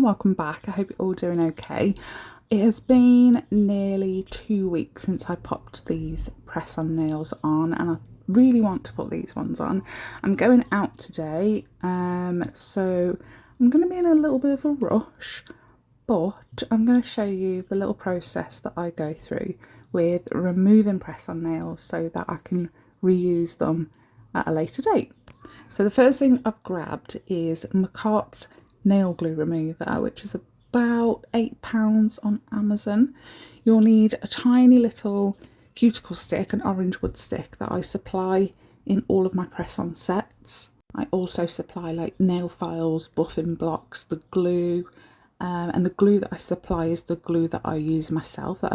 welcome back. I hope you're all doing okay. It has been nearly 2 weeks since I popped these press-on nails on, and I really want to put these ones on. I'm going out today, so I'm going to be in a little bit of a rush, but I'm going to show you the little process that I go through with removing press-on nails so that I can reuse them at a later date. So the first thing I've grabbed is McCart's nail glue remover, which is about £8 on Amazon. You'll need a tiny little cuticle stick, an orange wood stick that I supply in all of my press-on sets. I also supply like nail files, buffing blocks, the glue, and the glue that I supply is the glue that I use myself, that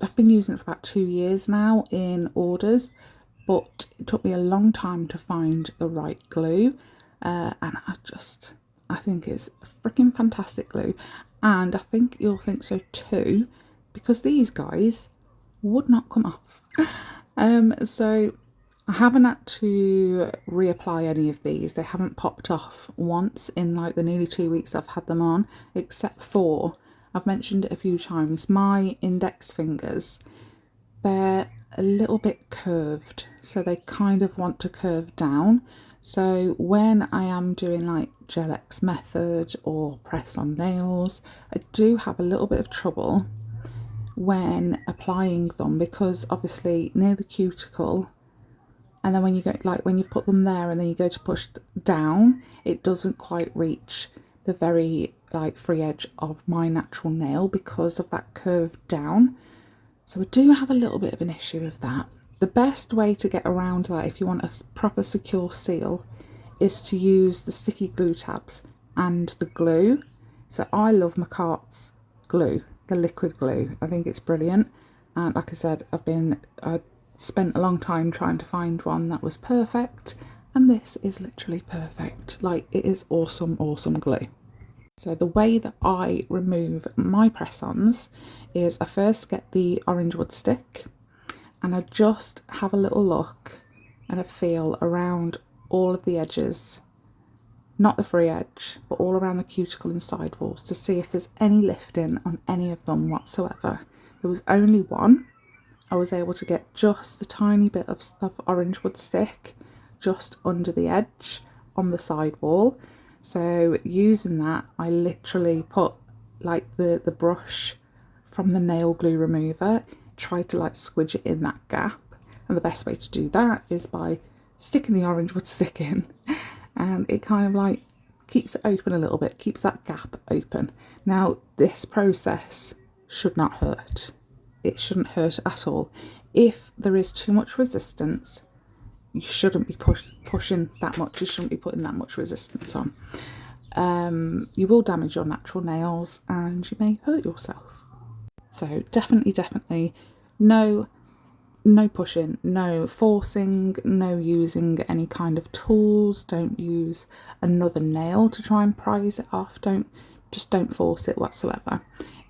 I've been using it for about 2 years now in orders, but it took me a long time to find the right glue, and I think it's freaking fantastic glue, and I think you'll think so too, because these guys would not come off. So I haven't had to reapply any of these. They haven't popped off once in like the nearly 2 weeks I've had them on, except for, I've mentioned it a few times, my index fingers, they're a little bit curved, so they kind of want to curve down. So when I am doing like Gel X method or press on nails, I do have a little bit of trouble when applying them, because obviously near the cuticle, and then when you go, like when you've put them there and then you go to push down, it doesn't quite reach the very like free edge of my natural nail because of that curve down. So I do have a little bit of an issue with that. The best way to get around that, if you want a proper secure seal, is to use the sticky glue tabs and the glue. So I love McCart's glue, the liquid glue. I think it's brilliant. And like I said, I spent a long time trying to find one that was perfect, and this is literally perfect. Like, it is awesome, awesome glue. So the way that I remove my press-ons is I first get the orange wood stick and I just have a little look and a feel around all of the edges, not the free edge, but all around the cuticle and sidewalls, to see if there's any lifting on any of them whatsoever. There was only one. I was able to get just a tiny bit of orange wood stick just under the edge on the sidewall. So using that, I literally put like the brush from the nail glue remover, try to like squidge it in that gap. And the best way to do that is by sticking the orange wood stick in, and it kind of like keeps it open a little bit, keeps that gap open. Now this process should not hurt. It shouldn't hurt at all. If there is too much resistance, you shouldn't be pushing that much. You shouldn't be putting that much resistance on. You will damage your natural nails and you may hurt yourself. So definitely no pushing, no forcing, no using any kind of tools. Don't use another nail to try and prise it off. Don't force it whatsoever.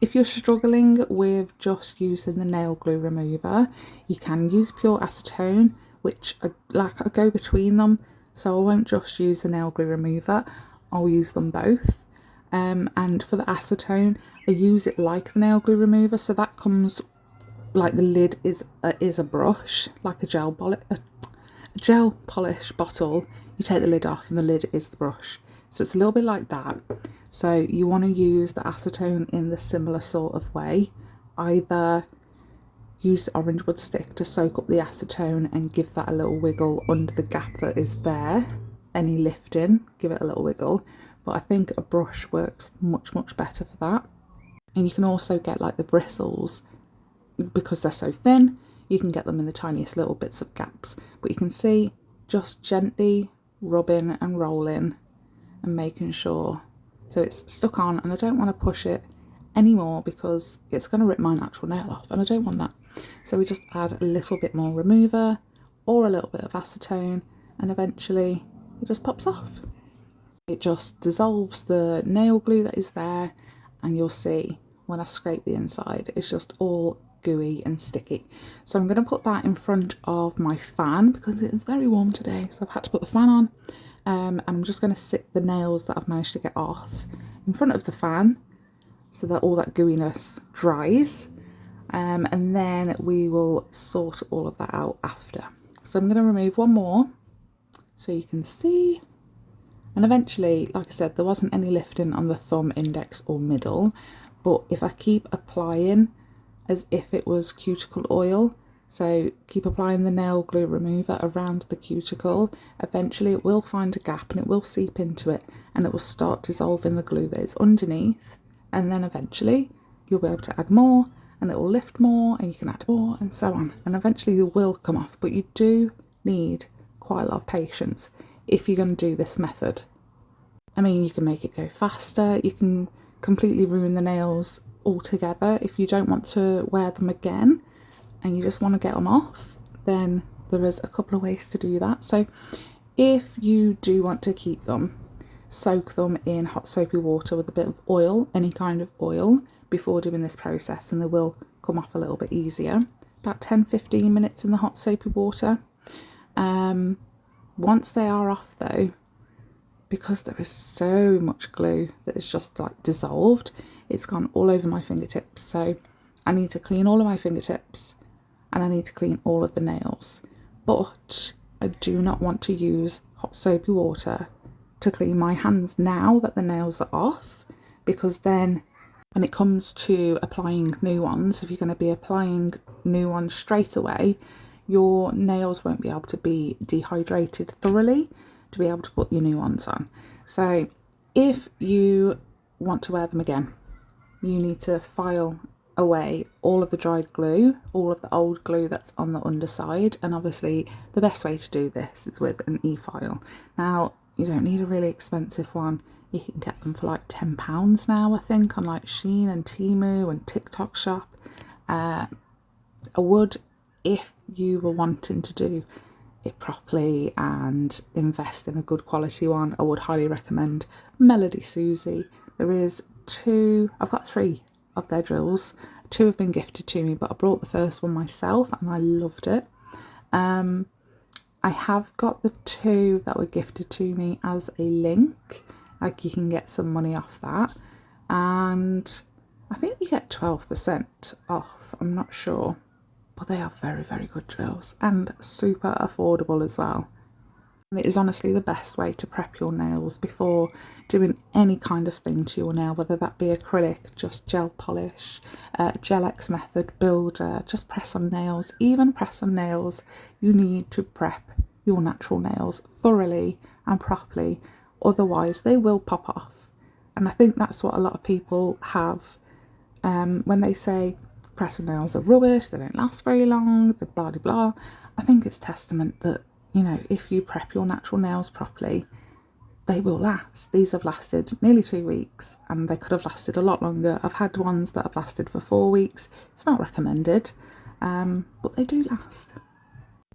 If you're struggling with just using the nail glue remover, you can use pure acetone, which I go between them, so I won't just use the nail glue remover, I'll use them both. And for the acetone, I use it like the nail glue remover, so that comes like the lid is a brush, like a gel polish bottle. You take the lid off and the lid is the brush, so it's a little bit like that. So you want to use the acetone in the similar sort of way. Either use the orange wood stick to soak up the acetone and give that a little wiggle under the gap that is there. Any lifting, give it a little wiggle. But I think a brush works much better for that. And you can also get like the bristles, because they're so thin, you can get them in the tiniest little bits of gaps. But you can see, just gently rubbing and rolling and making sure. So it's stuck on, and I don't want to push it anymore because it's going to rip my natural nail off, and I don't want that. So we just add a little bit more remover or a little bit of acetone, and eventually it just pops off. It just dissolves the nail glue that is there, and you'll see when I scrape the inside, it's just all gooey and sticky. So I'm going to put that in front of my fan because it is very warm today, so I've had to put the fan on. And I'm just going to sit the nails that I've managed to get off in front of the fan so that all that gooiness dries. And then we will sort all of that out after. So I'm going to remove one more so you can see. And eventually, like I said, there wasn't any lifting on the thumb, index or middle, but if I keep applying as if it was cuticle oil, so keep applying the nail glue remover around the cuticle, eventually it will find a gap and it will seep into it and it will start dissolving the glue that is underneath, and then eventually you'll be able to add more and it will lift more and you can add more and so on, and eventually it will come off. But you do need quite a lot of patience if you're going to do this method. I mean, you can make it go faster, you can completely ruin the nails altogether. If you don't want to wear them again and you just want to get them off, then there is a couple of ways to do that. So if you do want to keep them, soak them in hot soapy water with a bit of oil, any kind of oil, before doing this process, and they will come off a little bit easier. About 10-15 minutes in the hot soapy water. Once they are off though, because there is so much glue that is just like dissolved, it's gone all over my fingertips. So I need to clean all of my fingertips and I need to clean all of the nails. But I do not want to use hot soapy water to clean my hands now that the nails are off, because then when it comes to applying new ones, if you're going to be applying new ones straight away, your nails won't be able to be dehydrated thoroughly to be able to put your new ones on. So if you want to wear them again, you need to file away all of the dried glue, all of the old glue that's on the underside, and obviously the best way to do this is with an e-file. Now, you don't need a really expensive one. You can get them for like £10 now, I think, on like Shein and Temu and TikTok Shop. I would, if you were wanting to do it properly and invest in a good quality one, I would highly recommend Melody Susie. There is two, I've got 3 of their drills. 2 have been gifted to me, but I brought the first one myself and I loved it. I have got the 2 that were gifted to me as a link, like you can get some money off that, and I think you get 12% off, I'm not sure, but they are very, very good drills and super affordable as well. And it is honestly the best way to prep your nails before doing any kind of thing to your nail, whether that be acrylic, just gel polish, Gel X method, builder, just press on nails. Even press on nails, you need to prep your natural nails thoroughly and properly, otherwise they will pop off. And I think that's what a lot of people have when they say press on nails are rubbish, they don't last very long, the blah de blah. I think it's testament that, you know, if you prep your natural nails properly, they will last. These have lasted nearly 2 weeks and they could have lasted a lot longer. I've had ones that have lasted for 4 weeks. It's not recommended, but they do last.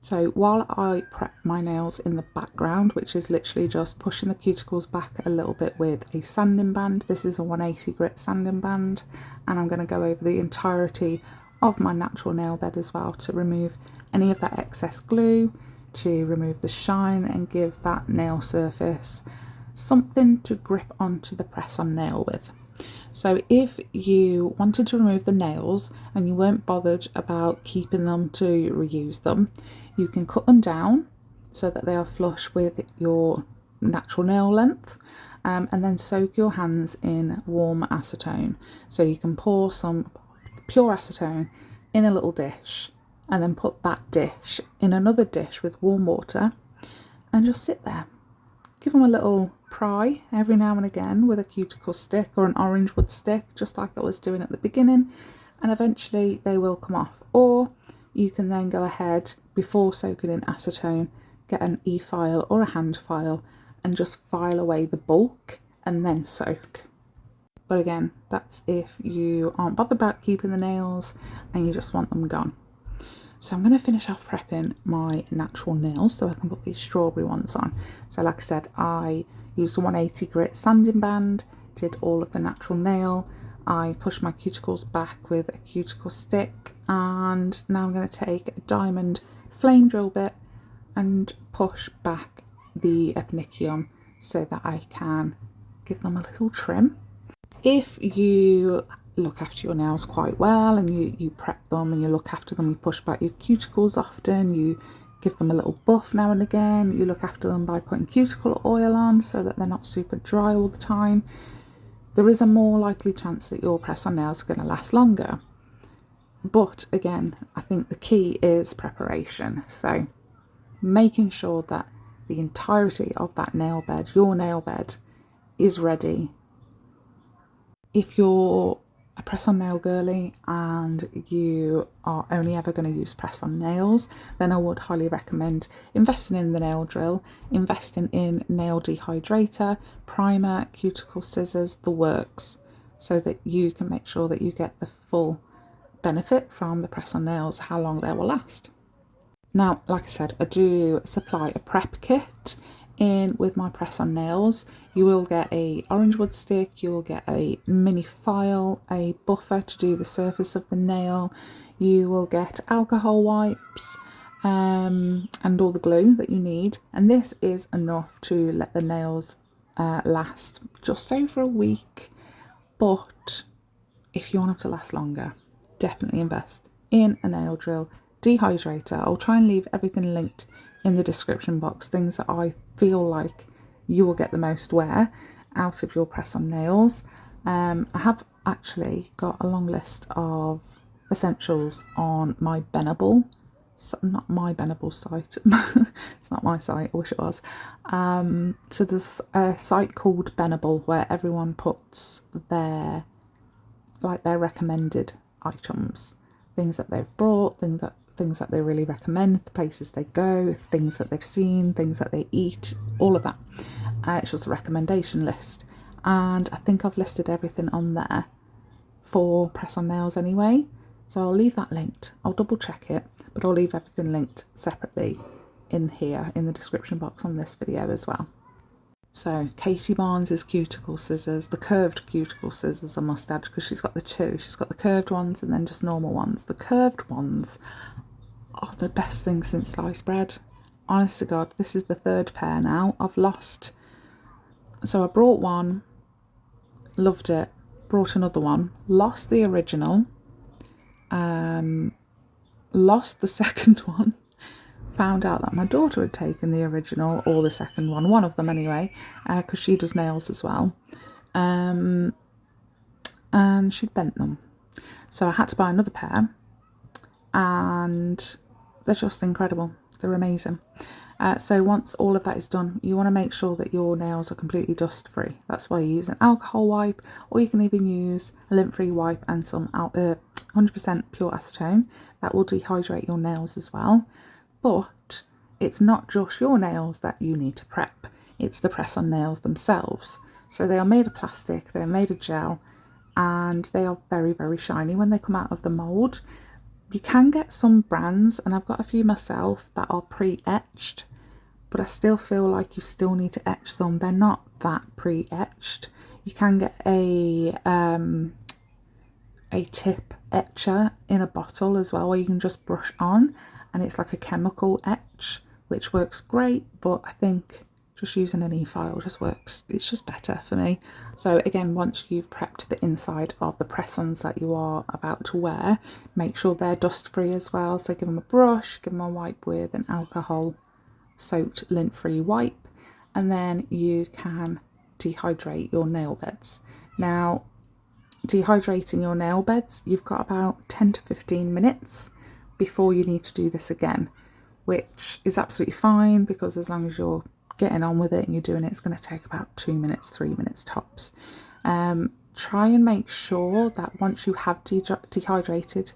So while I prep my nails in the background, which is literally just pushing the cuticles back a little bit with a sanding band, this is a 180 grit sanding band, and I'm going to go over the entirety of my natural nail bed as well to remove any of that excess glue, to remove the shine and give that nail surface something to grip onto the press-on nail with. So if you wanted to remove the nails and you weren't bothered about keeping them to reuse them, you can cut them down so that they are flush with your natural nail length, and then soak your hands in warm acetone. So you can pour some pure acetone in a little dish and then put that dish in another dish with warm water and just sit there. Give them a little pry every now and again with a cuticle stick or an orange wood stick, just like I was doing at the beginning, and eventually they will come off. Or you can then go ahead, before soaking in acetone, get an e-file or a hand file and just file away the bulk and then soak. But again, that's if you aren't bothered about keeping the nails and you just want them gone. So I'm going to finish off prepping my natural nails so I can put these strawberry ones on. So like I said, I used a 180 grit sanding band, did all of the natural nail. I pushed my cuticles back with a cuticle stick, and now I'm going to take a diamond flame drill bit and push back the epinicium so that I can give them a little trim. If you look after your nails quite well and you prep them and you look after them, you push back your cuticles often, you give them a little buff now and again, you look after them by putting cuticle oil on so that they're not super dry all the time, there is a more likely chance that your press-on nails are going to last longer. But again, I think the key is preparation. So making sure that the entirety of that nail bed, your nail bed, is ready. If you're a press-on nail girly and you are only ever going to use press-on nails, then I would highly recommend investing in the nail drill, investing in nail dehydrator, primer, cuticle scissors, the works, so that you can make sure that you get the full benefit from the press-on nails, how long they will last. Now, like I said, I do supply a prep kit in with my press-on nails. You will get a orange wood stick, you will get a mini file, a buffer to do the surface of the nail, you will get alcohol wipes and all the glue that you need, and this is enough to let the nails last just over a week. But if you want them to last longer, definitely invest in a nail drill, dehydrator. I'll try and leave everything linked in the description box, things that I feel like you will get the most wear out of your press-on nails. I have actually got a long list of essentials on my Benable, not my Benable site, it's not my site, I wish it was. So there's a site called Benable where everyone puts their recommended items, things that they've brought, things that they really recommend, the places they go, things that they've seen, things that they eat, all of that. It's just a recommendation list, and I think I've listed everything on there for press-on nails anyway, so I'll leave that linked. I'll double check it, but I'll leave everything linked separately in here in the description box on this video as well. So Katie Barnes' cuticle scissors, the curved cuticle scissors I must add, because she's got the two. She's got the curved ones and then just normal ones. The curved ones are the best thing since sliced bread. Honest to God, this is the third pair now I've lost. So I brought one, loved it, brought another one, lost the original, lost the second one, found out that my daughter had taken the original, or the second one of them anyway, because she does nails as well, and she'd bent them. So I had to buy another pair, and they're just incredible. They're amazing. So once all of that is done, you want to make sure that your nails are completely dust free. That's why you use an alcohol wipe, or you can even use a lint free wipe and some 100% pure acetone. That will dehydrate your nails as well. But it's not just your nails that you need to prep, it's the press-on nails themselves. So they are made of plastic, they're made of gel, and they are very, very shiny when they come out of the mould. You can get some brands, and I've got a few myself, that are pre-etched, but I still feel like you still need to etch them. They're not that pre-etched. You can get a tip etcher in a bottle as well, where you can just brush on, and it's like a chemical etch, which works great, but I think just using an e-file just works. It's just better for me. So again, once you've prepped the inside of the press-ons that you are about to wear, make sure they're dust free as well. So give them a brush, give them a wipe with an alcohol soaked lint free wipe, and then you can dehydrate your nail beds. Now, dehydrating your nail beds, you've got about 10 to 15 minutes before you need to do this again, which is absolutely fine, because as long as you're getting on with it and you're doing it, it's going to take about 2 minutes, 3 minutes tops. Try and make sure that once you have dehydrated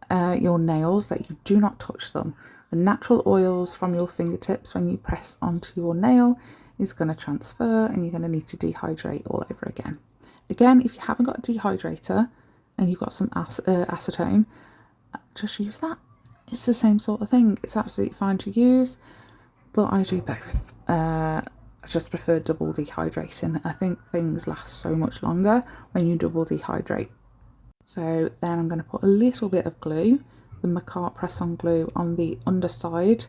your nails, that you do not touch them. The natural oils from your fingertips when you press onto your nail is going to transfer, and you're going to need to dehydrate all over again. Again, if you haven't got a dehydrator and you've got some acetone, just use that. It's the same sort of thing. It's absolutely fine to use, but I do both. I just prefer double dehydrating. I think things last so much longer when you double dehydrate. So then I'm going to put a little bit of glue, the Macart press-on glue, on the underside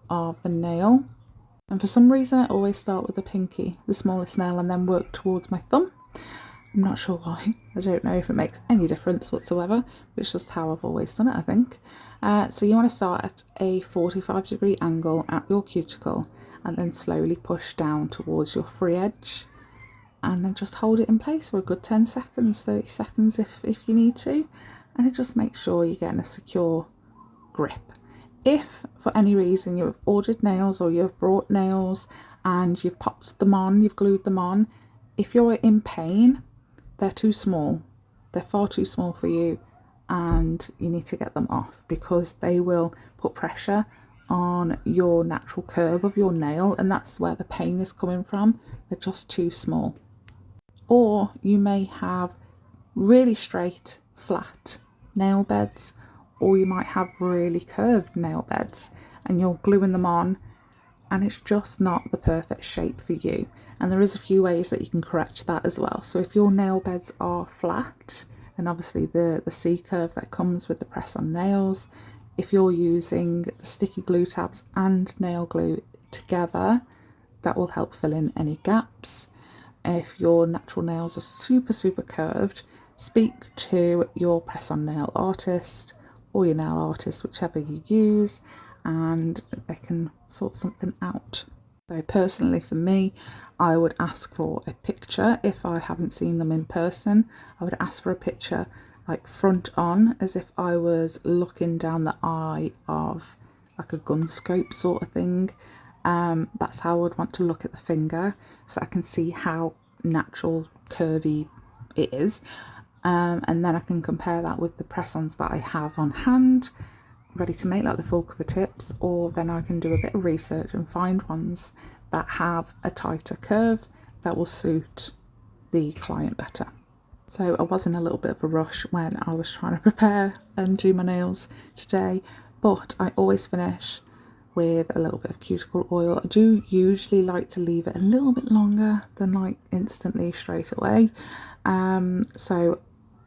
of the nail. And for some reason I always start with the pinky, the smallest nail, and then work towards my thumb. I'm not sure why. I don't know if it makes any difference whatsoever, but it's just how I've always done it, I think. So you want to start at a 45-degree angle at your cuticle and then slowly push down towards your free edge, and then just hold it in place for a good 10 seconds, 30 seconds if you need to, and it just makes sure you're getting a secure grip. If for any reason you have ordered nails or you have brought nails and you've popped them on, you've glued them on, if you're in pain, they're too small. They're far too small for you, and you need to get them off because they will put pressure on your natural curve of your nail, and that's where the pain is coming from. They're just too small. Or you may have really straight, flat nail beds, or you might have really curved nail beds and you're gluing them on and it's just not the perfect shape for you. And there is a few ways that you can correct that as well. So if your nail beds are flat, and obviously the C curve that comes with the press-on nails, if you're using the sticky glue tabs and nail glue together, that will help fill in any gaps. If your natural nails are super curved, speak to your press-on nail artist or your nail artist, whichever you use, and they can sort something out. So personally for me, I would ask for a picture. If I haven't seen them in person, I would ask for a picture like front on, as if I was looking down the eye of like a gun scope sort of thing. That's how I would want to look at the finger, so I can see how natural curvy it is. And then I can compare that with the press-ons that I have on hand, ready to make, like the full cover tips, or then I can do a bit of research and find ones that have a tighter curve that will suit the client better. So I was in a little bit of a rush when I was trying to prepare and do my nails today, but I always finish with a little bit of cuticle oil. I do usually like to leave it a little bit longer than like instantly straight away. So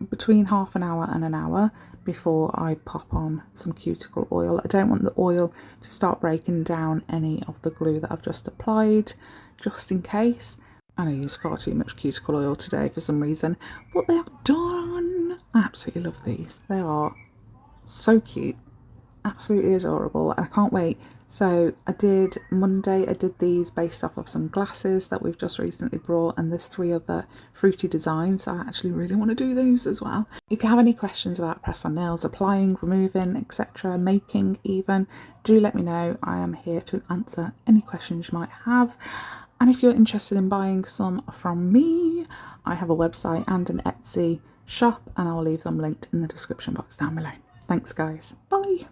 between half an hour and an hour before I pop on some cuticle oil. I don't want the oil to start breaking down any of the glue that I've just applied, just in case. And I use far too much cuticle oil today for some reason, but they are done. I absolutely love these. They are so cute, absolutely adorable, and I can't wait. So I did Monday, I did these based off of some glasses that we've just recently brought, and there's 3 other fruity designs, so I actually really want to do those as well. If you have any questions about press-on nails, applying, removing, etc., making even, do let me know. I am here to answer any questions you might have. And if you're interested in buying some from me, I have a website and an Etsy shop, and I'll leave them linked in the description box down below. Thanks guys, bye!